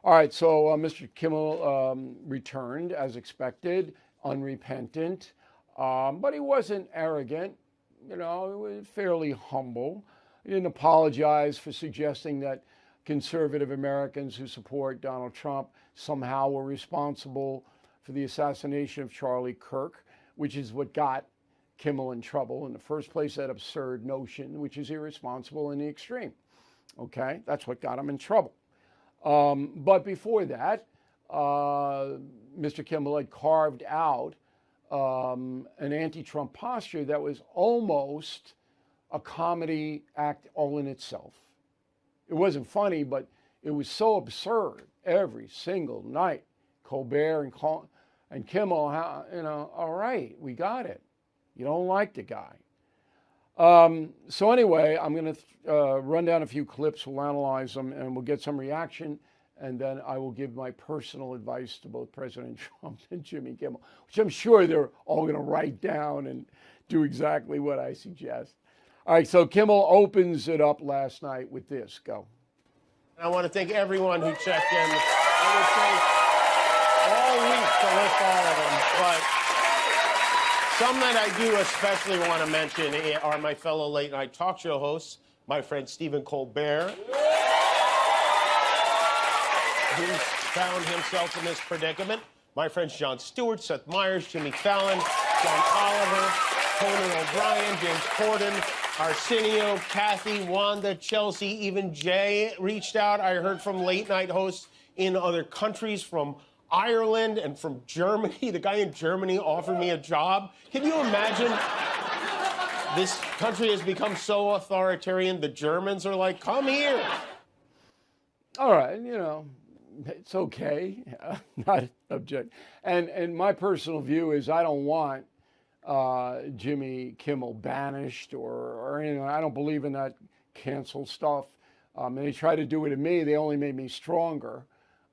All right, so Mr. Kimmel returned as expected, unrepentant, but he wasn't arrogant. He was fairly humble. He didn't apologize for suggesting that conservative Americans who support Donald Trump somehow were responsible for the assassination of Charlie Kirk, which is what got Kimmel in trouble in the first place, that absurd notion, which is irresponsible in the extreme. Okay, that's what got him in trouble. But before that, Mr. Kimmel had carved out an anti-Trump posture that was almost a comedy act all in itself. It wasn't funny, but it was so absurd every single night. Colbert and Kimmel, all right, we got it. You don't like the guy. So anyway, I'm going to run down a few clips. We'll analyze them, and we'll get some reaction. And then I will give my personal advice to both President Trump and Jimmy Kimmel, which I'm sure they're all going to write down and do exactly what I suggest. All right, so Kimmel opens it up last night with this. Go. I want to thank everyone who checked in. It would take all week to list all of them, but some that I do especially want to mention are my fellow late-night talk show hosts, my friend Stephen Colbert, who's found himself in this predicament, my friends Jon Stewart, Seth Meyers, Jimmy Fallon, John Oliver, Conan O'Brien, James Corden, Arsenio, Kathy, Wanda, Chelsea, even Jay reached out. I heard from late-night hosts in other countries, from Ireland and from Germany. The guy in Germany offered me a job. Can you imagine? This country has become so authoritarian. The Germans are like, come here. All right, it's okay. Not object. And my personal view is I don't want Jimmy Kimmel banished or anything. I don't believe in that cancel stuff. And they try to do it to me. They only made me stronger,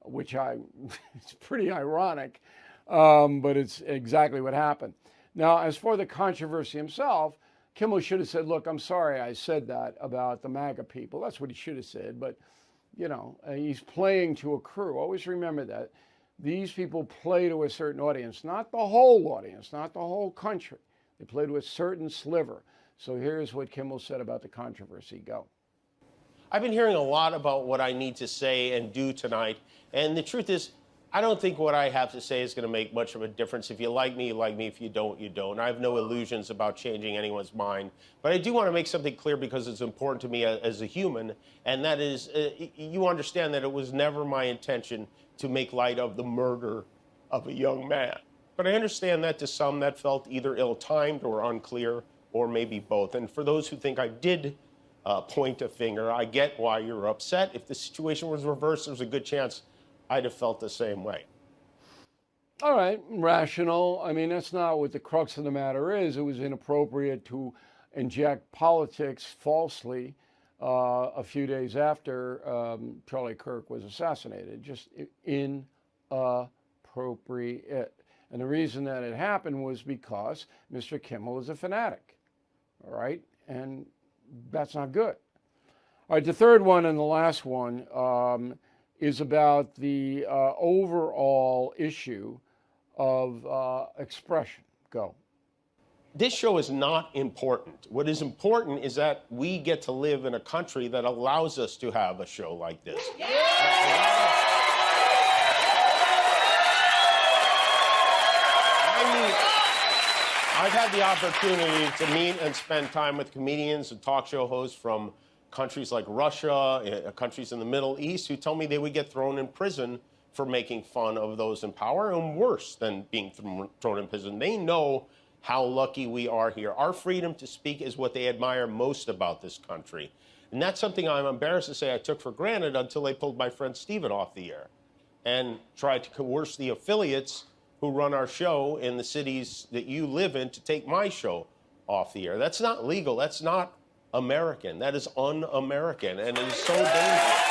which it's pretty ironic, but it's exactly what happened. Now, as for the controversy himself, Kimmel should have said, look, I'm sorry I said that about the MAGA people. That's what he should have said. But, he's playing to a crew. Always remember that. These people play to a certain audience, not the whole audience, not the whole country. They play to a certain sliver. So here's what Kimmel said about the controversy. Go. I've been hearing a lot about what I need to say and do tonight. And the truth is, I don't think what I have to say is going to make much of a difference. If you like me, you like me. If you don't, you don't. I have no illusions about changing anyone's mind. But I do want to make something clear because it's important to me as a human. And that is, you understand that it was never my intention to make light of the murder of a young man. But I understand that to some that felt either ill-timed or unclear, or maybe both. And for those who think I did point a finger, I get why you're upset. If the situation was reversed, there's a good chance I'd have felt the same way. All right, rational. I mean, that's not what the crux of the matter is. It was inappropriate to inject politics falsely a few days after Charlie Kirk was assassinated. Just inappropriate. And the reason that it happened was because Mr. Kimmel is a fanatic. All right, and that's not good. All right, the third one and the last one is about the overall issue of expression. Go. This show is not important. What is important is that we get to live in a country that allows us to have a show like this. Yeah! I've had the opportunity to meet and spend time with comedians and talk show hosts from countries like Russia, countries in the Middle East, who tell me they would get thrown in prison for making fun of those in power, and worse than being thrown in prison. They know how lucky we are here. Our freedom to speak is what they admire most about this country. And that's something I'm embarrassed to say I took for granted until they pulled my friend Stephen off the air and tried to coerce the affiliates who run our show in the cities that you live in to take my show off the air. That's not legal. That's not American. That is un-American, and it is so dangerous.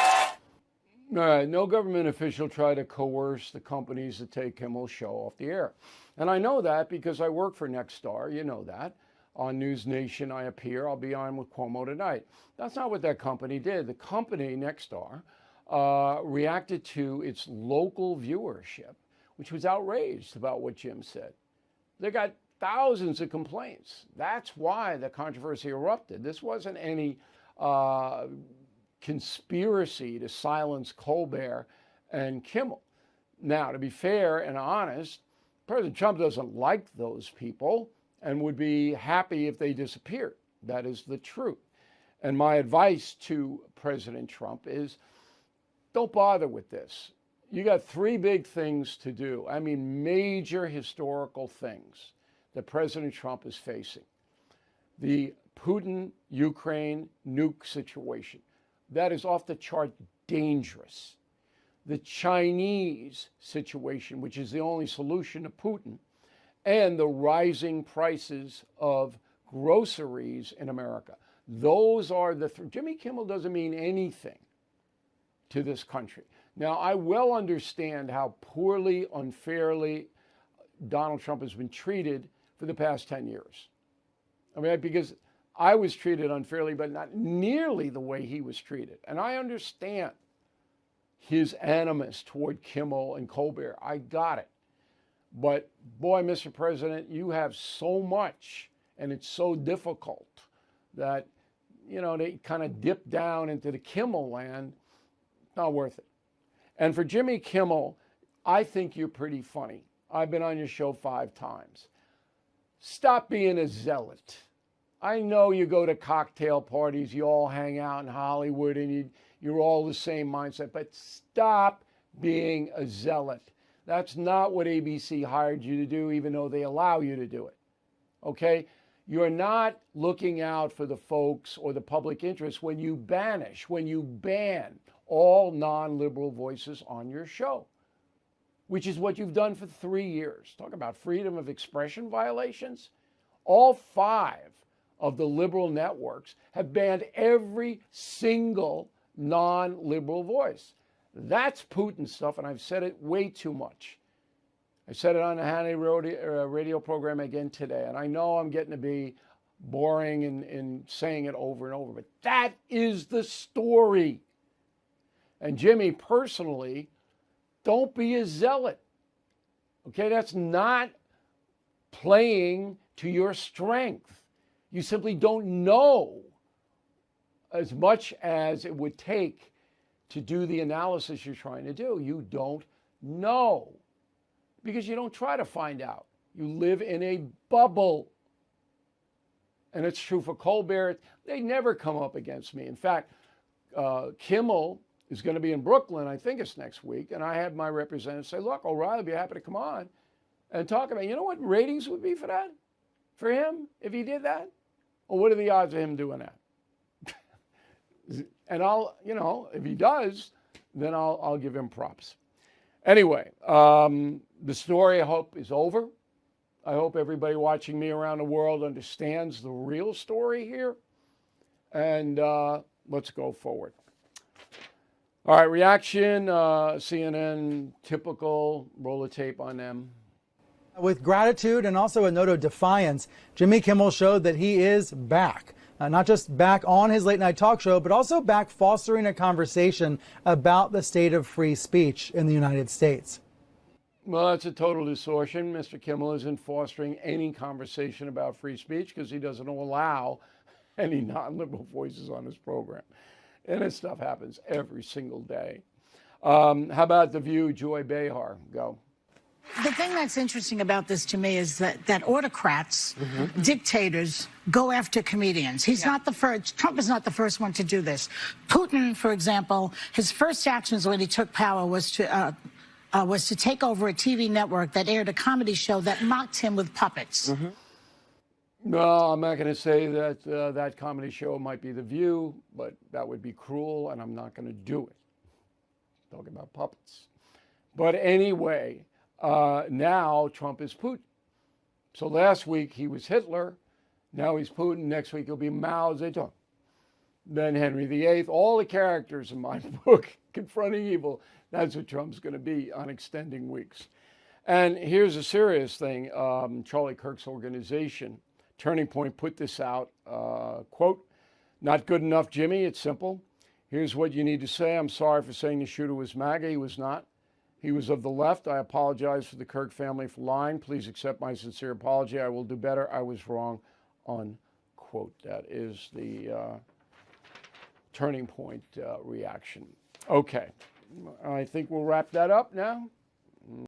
All right, no government official tried to coerce the companies to take Kimmel's show off the air. And I know that because I work for Nexstar. You know that. On News Nation, I appear. I'll be on with Cuomo tonight. That's not what that company did. The company, Nexstar, reacted to its local viewership, which was outraged about what Jim said. They got thousands of complaints. That's why the controversy erupted. This wasn't any conspiracy to silence Colbert and Kimmel. Now, to be fair and honest, President Trump doesn't like those people and would be happy if they disappeared. That is the truth. And my advice to President Trump is don't bother with this. You got three big things to do. I mean, major historical things that President Trump is facing. The Putin-Ukraine nuke situation. That is off the chart dangerous. The Chinese situation, which is the only solution to Putin, and the rising prices of groceries in America. Those are the Jimmy Kimmel doesn't mean anything to this country. Now, I well understand how poorly, unfairly Donald Trump has been treated for the past 10 years. I mean, because I was treated unfairly, but not nearly the way he was treated. And I understand his animus toward Kimmel and Colbert. I got it. But boy, Mr. President, you have so much, and it's so difficult that, you know, they kind of dip down into the Kimmel land. Not worth it. And for Jimmy Kimmel, I think you're pretty funny. I've been on your show 5 times. Stop being a zealot. I know you go to cocktail parties, you all hang out in Hollywood, and you're all the same mindset, but stop being a zealot. That's not what ABC hired you to do, even though they allow you to do it. Okay? You're not looking out for the folks or the public interest when you ban all non-liberal voices on your show, which is what you've done for 3 years. Talk about freedom of expression violations. All 5 of the liberal networks have banned every single non-liberal voice. That's Putin stuff, and I've said it way too much. I said it on the Hannity radio program again today, and I know I'm getting to be boring in saying it over and over, but that is the story. And Jimmy, personally, don't be a zealot. Okay, that's not playing to your strength. You simply don't know as much as it would take to do the analysis you're trying to do. You don't know because you don't try to find out. You live in a bubble. And it's true for Colbert. They never come up against me. In fact, Kimmel is going to be in Brooklyn, I think it's next week, and I had my representative say, look, O'Reilly would be happy to come on and talk about, you know what ratings would be for that? For him, if he did that? Or what are the odds of him doing that? And I'll, you know, if he does, then I'll give him props. Anyway, the story, I hope, is over. I hope everybody watching me around the world understands the real story here. And let's go forward. All right, reaction, CNN, typical, roll of tape on them. With gratitude and also a note of defiance, Jimmy Kimmel showed that he is back. Not just back on his late night talk show, but also back fostering a conversation about the state of free speech in the United States. Well, that's a total distortion. Mr. Kimmel isn't fostering any conversation about free speech because he doesn't allow any non-liberal voices on his program. And this stuff happens every single day. How about The View, Joy Behar? Go. The thing that's interesting about this to me is that autocrats, dictators, go after comedians. He's not the first. Trump is not the first one to do this. Putin, for example, his first actions when he took power was to take over a TV network that aired a comedy show that mocked him with puppets. No, I'm not going to say that that comedy show might be The View, but that would be cruel, and I'm not going to do it. Talking about puppets. But anyway, now Trump is Putin. So last week he was Hitler. Now he's Putin. Next week he'll be Mao Zedong. Then Henry VIII. All the characters in my book, Confronting Evil, that's what Trump's going to be on extending weeks. And here's a serious thing. Charlie Kirk's organization, Turning Point, put this out. Quote, "Not good enough, Jimmy. It's simple. Here's what you need to say. I'm sorry for saying the shooter was MAGA. He was not. He was of the left. I apologize for the Kirk family for lying. Please accept my sincere apology. I will do better. I was wrong, unquote. That is the turning point reaction. Okay, I think we'll wrap that up now.